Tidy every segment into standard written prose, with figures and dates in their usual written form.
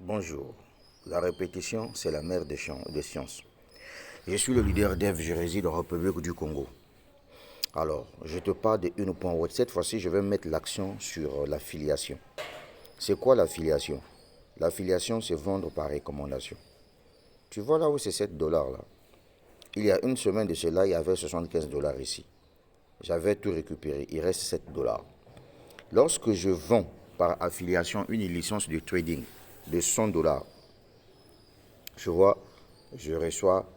Bonjour, la répétition c'est la mère des sciences. Je suis le leader dev, je réside en République du Congo. Alors, je te parle de Uno.World. Cette fois-ci, je vais mettre l'accent sur l'affiliation. C'est quoi l'affiliation? L'affiliation, c'est vendre par recommandation. Tu vois là où c'est 7 dollars là? Il y a une semaine de cela, il y avait 75 dollars ici. J'avais tout récupéré, il reste 7 dollars. Lorsque je vends par affiliation une licence de trading de 100 dollars, je vois, je reçois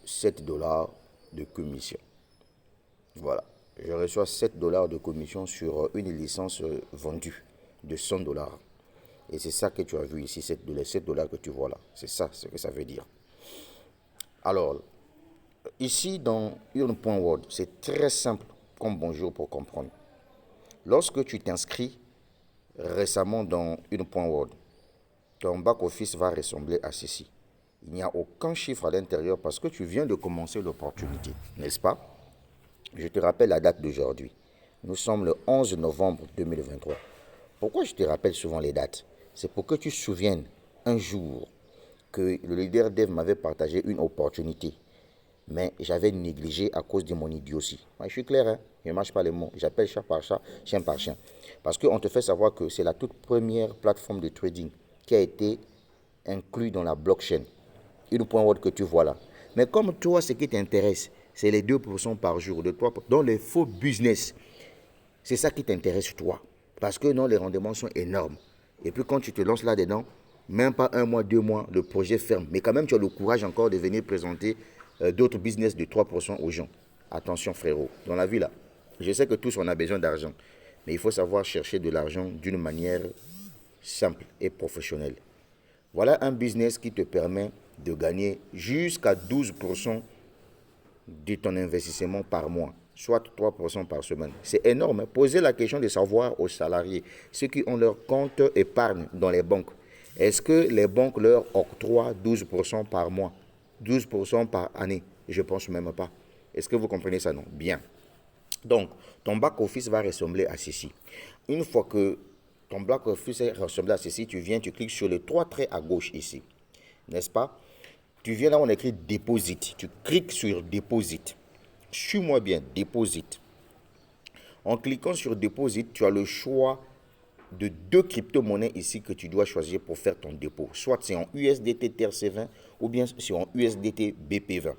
7 dollars de commission. Voilà. Je reçois 7 dollars de commission sur une licence vendue de 100 dollars. Et c'est ça que tu as vu ici, 7 dollars que tu vois là. C'est ça ce que ça veut dire. Alors, ici dans Earn.World, c'est très simple comme bonjour pour comprendre. Lorsque tu t'inscris récemment dans Earn.World, ton back-office va ressembler à ceci. Il n'y a aucun chiffre à l'intérieur parce que tu viens de commencer l'opportunité, n'est-ce pas? Je te rappelle la date d'aujourd'hui. Nous sommes le 11 novembre 2023. Pourquoi je te rappelle souvent les dates? C'est pour que tu te souviennes un jour que le leader dev m'avait partagé une opportunité. Mais j'avais négligé à cause de mon idiotie. Je suis clair, hein? Je ne mâche pas les mots. J'appelle chat par chat, chien par chien. Parce qu'on te fait savoir que c'est la toute première plateforme de trading qui a été inclus dans la blockchain. Une point word que tu vois là. Mais comme toi, ce qui t'intéresse, c'est les 2% par jour, de 3%, dans les faux business. C'est ça qui t'intéresse toi. Parce que non, les rendements sont énormes. Et puis quand tu te lances là-dedans, même pas un mois, 2 mois, le projet ferme. Mais quand même, tu as le courage encore de venir présenter d'autres business de 3% aux gens. Attention frérot, dans la vie là, je sais que tous on a besoin d'argent. Mais il faut savoir chercher de l'argent d'une manière simple et professionnelle. Voilà un business qui te permet de gagner jusqu'à 12% de ton investissement par mois, soit 3% par semaine. C'est énorme. Posez la question de savoir aux salariés, ceux qui ont leur compte épargne dans les banques, est-ce que les banques leur octroient 12% par mois, 12% par année? Je ne pense même pas. Est-ce que vous comprenez ça? Non. Bien. Donc, ton back-office va ressembler à ceci. Une fois que ton back-office ressemble à ceci, tu viens, tu cliques sur les 3 traits à gauche ici. N'est-ce pas? Tu viens là où on écrit Deposit. Tu cliques sur Deposit. Suis-moi bien, Deposit. En cliquant sur Deposit, tu as le choix de 2 crypto-monnaies ici que tu dois choisir pour faire ton dépôt. Soit c'est en USDT TRC20 ou bien c'est en USDT BP20.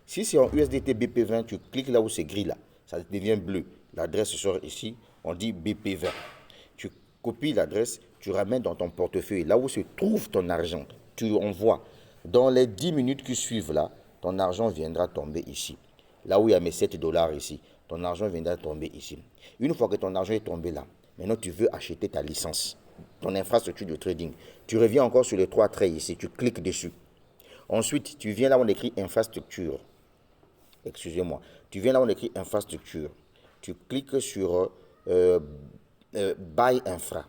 Si c'est en USDT BP20, tu cliques là où c'est gris là. Ça devient bleu. L'adresse sort ici. On dit BP20. Tu copies l'adresse, tu ramènes dans ton portefeuille, là où se trouve ton argent. Tu envoies. Dans les 10 minutes qui suivent là, ton argent viendra tomber ici. Là où il y a mes 7 dollars ici, ton argent viendra tomber ici. Une fois que ton argent est tombé là, maintenant tu veux acheter ta licence, ton infrastructure de trading. Tu reviens encore sur les 3 traits ici, tu cliques dessus. Ensuite, tu viens là où on écrit infrastructure. Excusez-moi. Tu viens là où on écrit infrastructure. Tu cliques sur Buy Infra.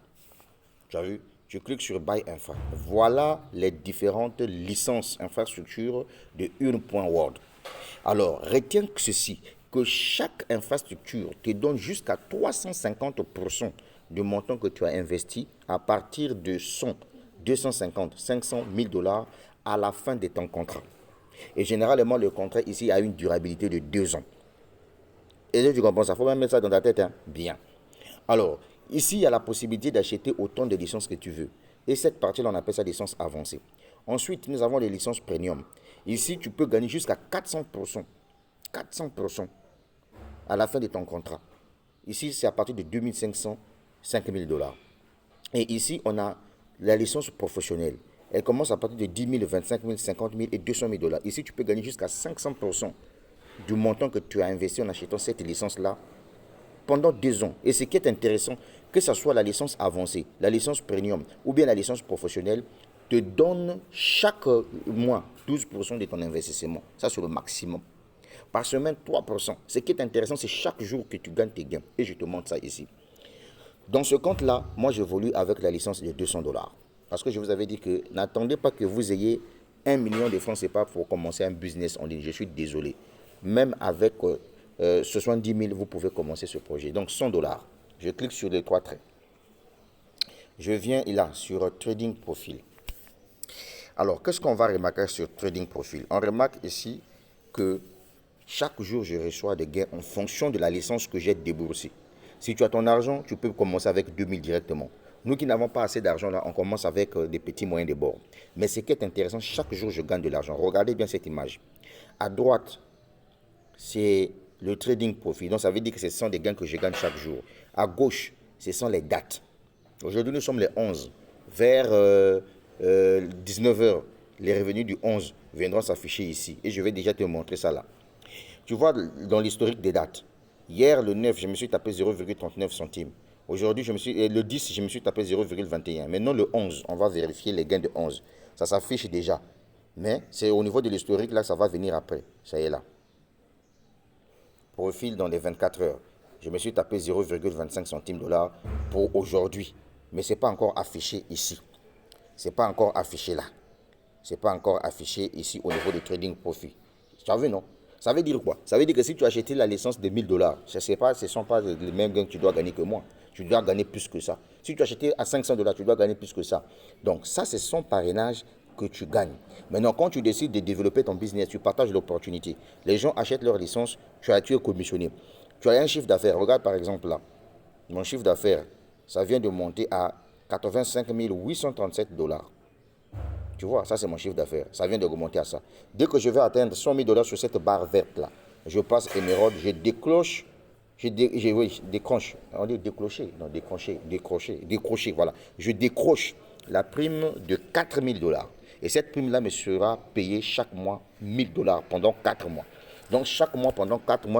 Tu as vu? Tu cliques sur Buy Infra. Voilà les différentes licences infrastructure de Une.World. Alors, retiens ceci, que chaque infrastructure te donne jusqu'à 350% du montant que tu as investi à partir de 100, 250, 500, 1000 dollars à la fin de ton contrat. Et généralement, le contrat ici a une durabilité de 2 ans. Et là, tu comprends ça? Il faut même mettre ça dans ta tête. Hein? Bien. Alors, ici, il y a la possibilité d'acheter autant de licences que tu veux. Et cette partie-là, on appelle ça licence avancée. Ensuite, nous avons les licences premium. Ici, tu peux gagner jusqu'à 400%. 400% à la fin de ton contrat. Ici, c'est à partir de 2500, 5000 dollars. Et ici, on a la licence professionnelle. Elle commence à partir de 10 000, 25 000, 50 000 et 200 000 dollars. Ici, tu peux gagner jusqu'à 500% du montant que tu as investi en achetant cette licence-là pendant 2 ans. Et ce qui est intéressant, que ce soit la licence avancée, la licence premium ou bien la licence professionnelle, te donne chaque mois 12% de ton investissement. Ça, c'est le maximum. Par semaine, 3%. Ce qui est intéressant, c'est chaque jour que tu gagnes tes gains. Et je te montre ça ici. Dans ce compte-là, moi, j'évolue avec la licence de 200 dollars. Parce que je vous avais dit que n'attendez pas que vous ayez 1 million de francs CFA pour commencer un business en ligne. Je suis désolé. Même avec 70 000, vous pouvez commencer ce projet. Donc 100 dollars. Je clique sur les 3 traits. Je viens là sur Trading Profil. Alors, qu'est-ce qu'on va remarquer sur Trading Profile? On remarque ici que chaque jour, je reçois des gains en fonction de la licence que j'ai déboursée. Si tu as ton argent, tu peux commencer avec 2000 directement. Nous qui n'avons pas assez d'argent, là, on commence avec des petits moyens de bord. Mais ce qui est intéressant, chaque jour, je gagne de l'argent. Regardez bien cette image. À droite, c'est le trading profit. Donc, ça veut dire que ce sont des gains que je gagne chaque jour. À gauche, ce sont les dates. Aujourd'hui, nous sommes les 11. Vers 19h, les revenus du 11 viendront s'afficher ici. Et je vais déjà te montrer ça là. Tu vois, dans l'historique des dates, hier, le 9, je me suis tapé 0,39 centimes. Aujourd'hui, le 10, je me suis tapé 0,21. Maintenant, le 11, on va vérifier les gains de 11. Ça s'affiche déjà. Mais c'est au niveau de l'historique, là, ça va venir après. Ça y est là. Profil dans les 24 heures. Je me suis tapé 0,25 centimes $, pour aujourd'hui. Mais ce n'est pas encore affiché ici. Ce n'est pas encore affiché là. Ce n'est pas encore affiché ici au niveau du trading profit. Tu as vu, non? Ça veut dire quoi? Ça veut dire que si tu as acheté la licence de 1000 $, ce ne sont pas les mêmes gains que tu dois gagner que moi. Tu dois gagner plus que ça. Si tu as acheté à 500 $, tu dois gagner plus que ça. Donc ça, c'est son parrainage que tu gagnes. Maintenant, quand tu décides de développer ton business, tu partages l'opportunité. Les gens achètent leur licence, tu es commissionné. Tu as un chiffre d'affaires. Regarde par exemple là. Mon chiffre d'affaires, ça vient de monter à 85 837 $. Tu vois, ça c'est mon chiffre d'affaires. Ça vient de remonter à ça. Dès que je vais atteindre 100 000 $ sur cette barre verte là, je passe émeraude, je décroche. Décroche. On dit décrocher. Non, décrocher, voilà. Je décroche la prime de 4 000 $. Et cette prime-là me sera payée chaque mois 1 000 $ pendant 4 mois. Donc chaque mois, pendant 4 mois,